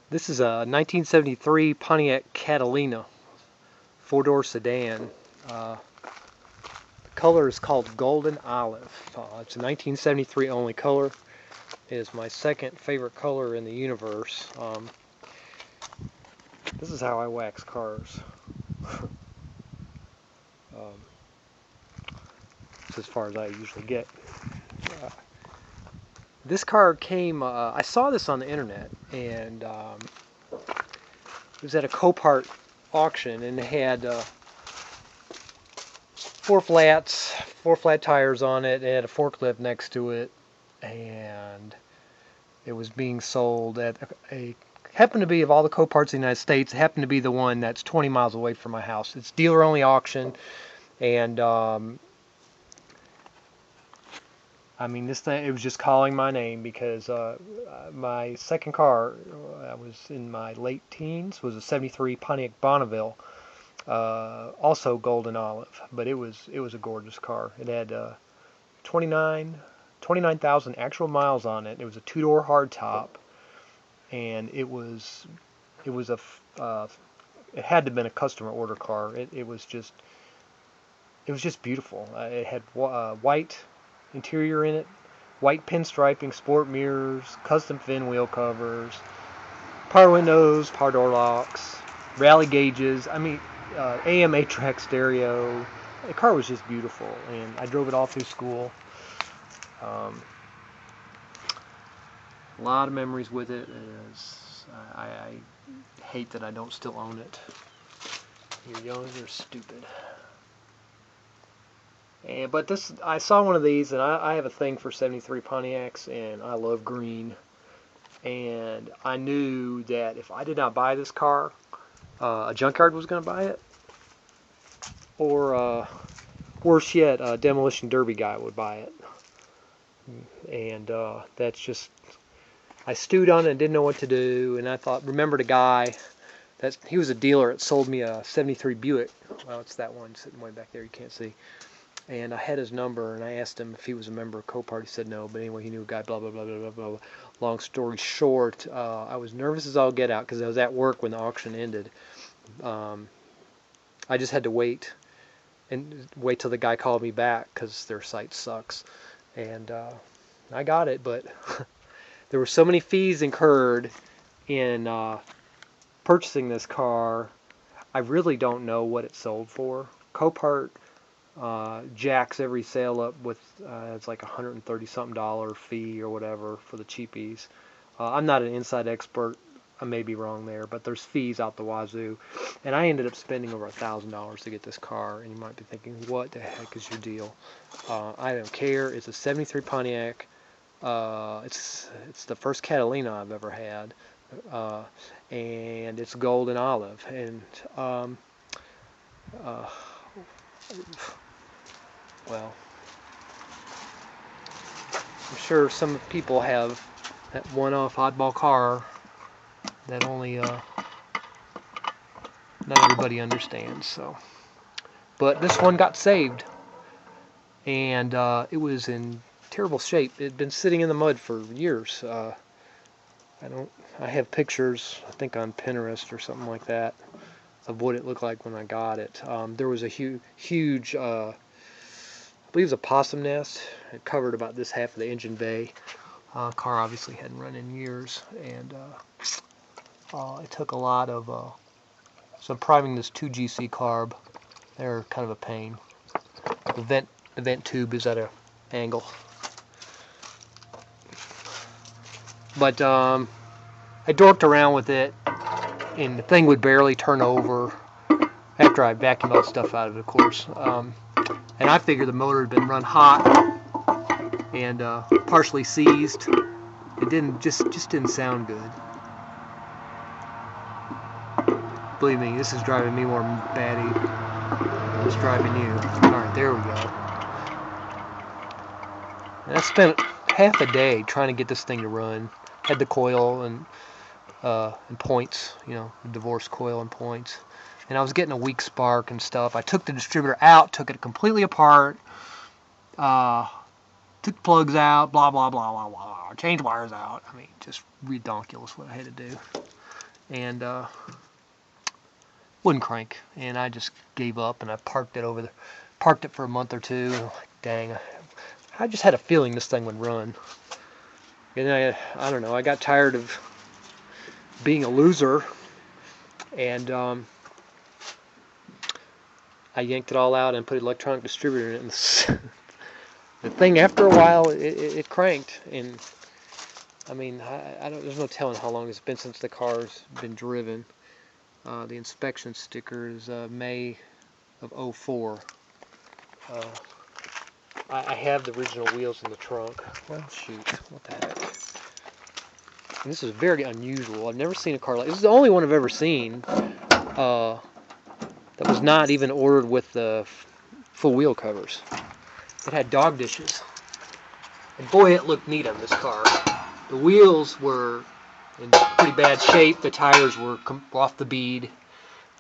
This is a 1973 Pontiac Catalina four-door sedan. The color is called Golden Olive. It's a 1973 only color. It is my second favorite color in the universe. This is how I wax cars. It's as far as I usually get. This car came, I saw this on the internet, and it was at a Copart auction, and it had four flat tires on it. It had a forklift next to it, and it was being sold at happened to be, of all the Coparts in the United States, it happened to be the one that's 20 miles away from my house. It's dealer only auction, and I mean, this thing, it was just calling my name because my second car, I was in my late teens, was a 73 Pontiac Bonneville, also golden olive, but it was a gorgeous car. It had 29,000 actual miles on it. It was a two-door hardtop, and it had to have been a customer order car. It was just beautiful. It had white interior in it, white pinstriping, sport mirrors, custom fin wheel covers, power windows, power door locks, rally gauges. I mean, AM 8-track stereo. The car was just beautiful, and I drove it all through school. A lot of memories with it. I hate that I don't still own it. You're young, you're stupid. But this, I saw one of these, and I have a thing for 73 Pontiacs, and I love green. And I knew that if I did not buy this car, a junkyard was going to buy it, or worse yet, a demolition derby guy would buy it. And that's just, I stewed on it and didn't know what to do. And I thought, remembered a guy he was a dealer that sold me a 73 Buick. Well, it's that one sitting way back there, you can't see. And I had his number, and I asked him if he was a member of Copart. He said no, but anyway, he knew a guy, blah, blah, blah, blah, blah, blah. Long story short, I was nervous as all get out because I was at work when the auction ended. I just had to wait till the guy called me back because their site sucks. And I got it, but there were so many fees incurred in purchasing this car. I really don't know what it sold for. Copart jacks every sale up with it's like $130-something fee or whatever for the cheapies. I'm not an inside expert. I may be wrong there, but there's fees out the wazoo, and I ended up spending over $1,000 to get this car. And you might be thinking, what the heck is your deal? I don't care. It's a 73 Pontiac. It's the first Catalina I've ever had, and it's golden olive. And well, I'm sure some people have that one-off oddball car that only not everybody understands. So, but this one got saved, and it was in terrible shape. It had been sitting in the mud for years. I have pictures, I think on Pinterest or something like that, of what it looked like when I got it. There was a huge I believe it was a possum nest. It covered about this half of the engine bay. Car obviously hadn't run in years, and it took a lot of. So I'm priming this 2GC carb. They're kind of a pain. The vent tube is at an angle. But I dorked around with it, and the thing would barely turn over after I vacuumed all the stuff out of it, of course. And I figured the motor had been run hot and partially seized. It just didn't sound good. Believe me, this is driving me more batty than it's driving you. Alright, there we go. And I spent half a day trying to get this thing to run. Had the coil and points, the divorce coil and points. And I was getting a weak spark and stuff. I took the distributor out, took it completely apart, took the plugs out, blah, blah, blah, blah, blah, changed wires out. I mean, just redonkulous what I had to do. and wouldn't crank. And I just gave up, and I parked it for a month or two. And like, dang, I just had a feeling this thing would run. And I don't know, I got tired of being a loser, and I yanked it all out and put an electronic distributor in it. And the thing, after a while, it cranked. And I mean, I don't. There's no telling how long it's been since the car's been driven. The inspection sticker is May of '04. I have the original wheels in the trunk. Well, shoot, what the heck? And this is very unusual. I've never seen a car like this. Is the only one I've ever seen that was not even ordered with the full wheel covers. It had dog dishes. And boy, it looked neat on this car. The wheels were in pretty bad shape. The tires were off the bead.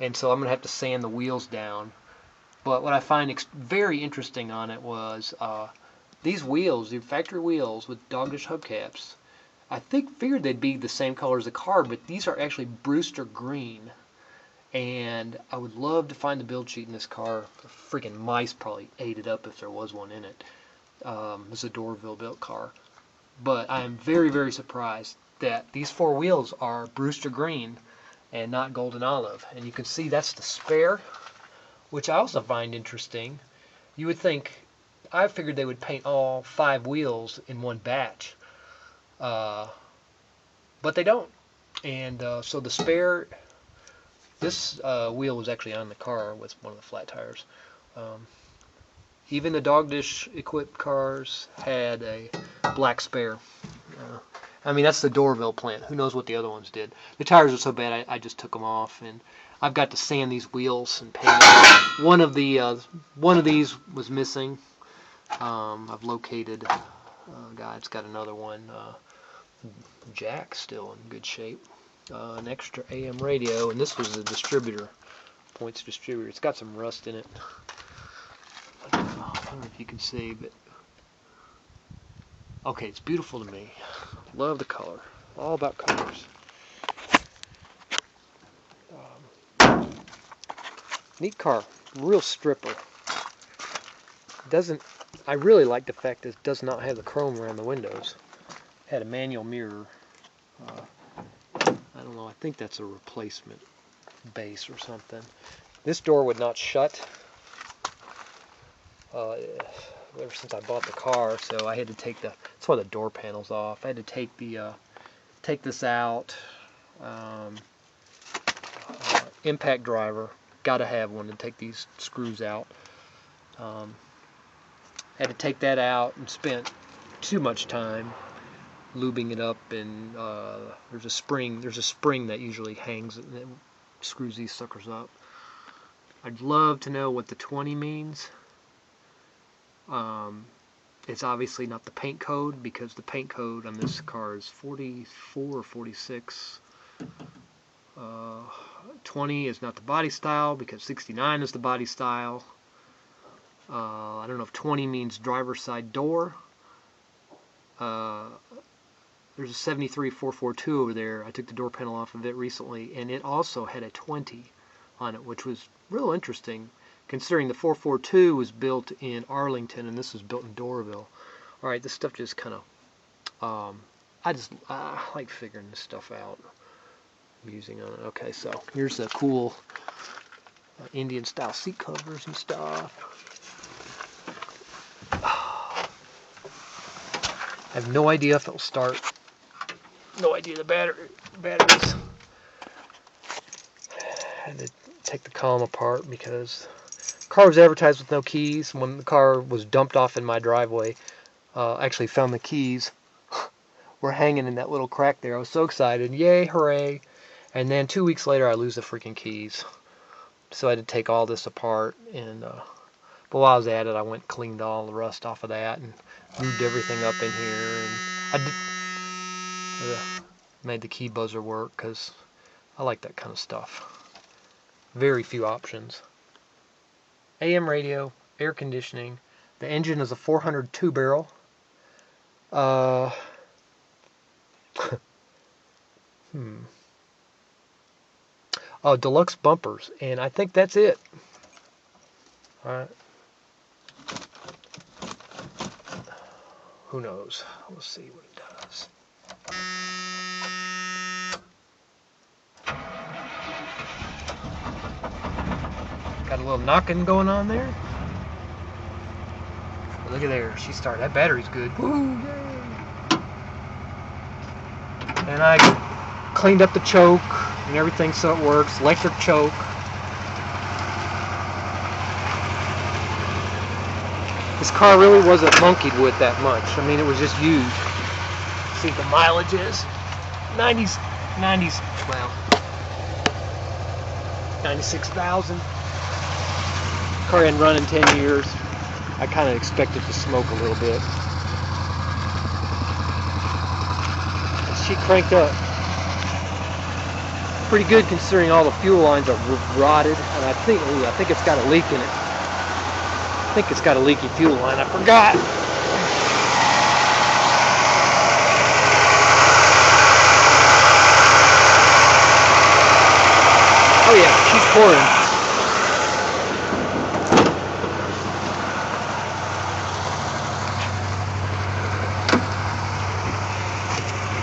And so I'm going to have to sand the wheels down. But what I find very interesting on it was these wheels, the factory wheels with dog dish hubcaps, I figured they'd be the same color as the car, but these are actually Brewster green. And I would love to find the build sheet in this car. The freaking mice probably ate it up if there was one in it. It's a Dorville built car. But I am very, very surprised that these four wheels are Brewster green and not golden olive. And you can see that's the spare, which I also find interesting. You would think, I figured they would paint all 5 wheels in one batch. But they don't. And so the spare, this wheel was actually on the car with one of the flat tires. Even the dog dish equipped cars had a black spare. I mean, that's the Dorville plant. Who knows what the other ones did. The tires are so bad I just took them off, and I've got to sand these wheels and paint them. One of these was missing. I've located it's got another one. Jack still in good shape. An extra AM radio, and this was the distributor, points distributor. It's got some rust in it. I don't know if you can see, but okay, it's beautiful to me. Love the color. All about colors. Neat car. Real stripper. I really like the fact that it does not have the chrome around the windows. It had a manual mirror. I don't know. I think that's a replacement base or something. This door would not shut ever since I bought the car, so I had to take that's why the door panel's off. I had to take this out. Impact driver, got to have one to take these screws out. Had to take that out and spent too much time lubing it up, and there's a spring that usually hangs and screws these suckers up. I'd love to know what the 20 means. It's obviously not the paint code, because the paint code on this car is 44 or 46. 20 is not the body style, because 69 is the body style. I don't know if 20 means driver's side door. There's a 73442 over there. I took the door panel off of it recently, and it also had a 20 on it, which was real interesting, considering the 442 was built in Arlington and this was built in Dorville. Alright, this stuff just kind of, I like figuring this stuff out, using on it. Okay, so here's the cool Indian style seat covers and stuff. I have no idea if it'll start. No idea the batteries. I had to take the column apart because the car was advertised with no keys. When the car was dumped off in my driveway, I actually found the keys were hanging in that little crack there. I was so excited. Yay, hooray. And then 2 weeks later, I lose the freaking keys. So I had to take all this apart. And but while I was at it, I went and cleaned all the rust off of that and moved everything up in here. And I made the key buzzer work because I like that kind of stuff. Very few options. AM radio, air conditioning. The engine is a 400 2-barrel. deluxe bumpers, and I think that's it. All right. Who knows? We'll see what it does. Got a little knocking going on there. Look at there. She started. That battery's good. Woo! Yay! And I cleaned up the choke and everything so it works. Electric choke. This car really wasn't monkeyed with that much. I mean, it was just used. See what the mileage is. 90s, well, 96,000. Car hadn't run in 10 years. I kind of expected to smoke a little bit. She cranked up pretty good considering all the fuel lines are rotted, and I think it's got a leak in it. I think it's got a leaky fuel line. I forgot. Oh yeah, she's pouring.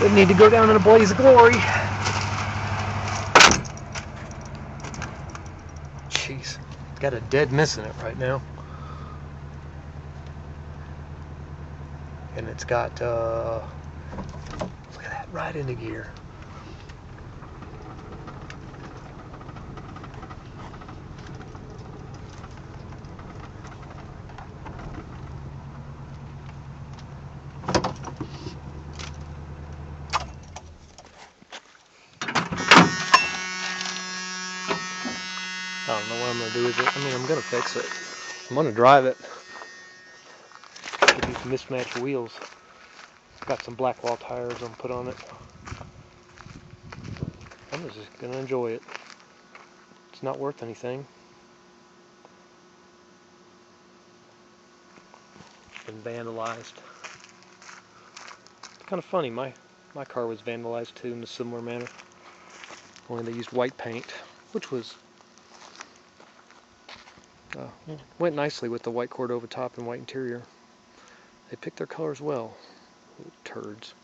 Doesn't need to go down in a blaze of glory. Jeez, got a dead miss in it right now. And it's got, look at that, right into gear. I don't know what I'm going to do with it. I mean, I'm going to fix it. I'm going to drive it. With these mismatched wheels. Got some black wall tires I'm going to put on it. I'm just going to enjoy it. It's not worth anything. Been vandalized. It's kind of funny. My car was vandalized too in a similar manner. Only they used white paint, which was went nicely with the white Cordova top and white interior. They picked their colors well. Little turds.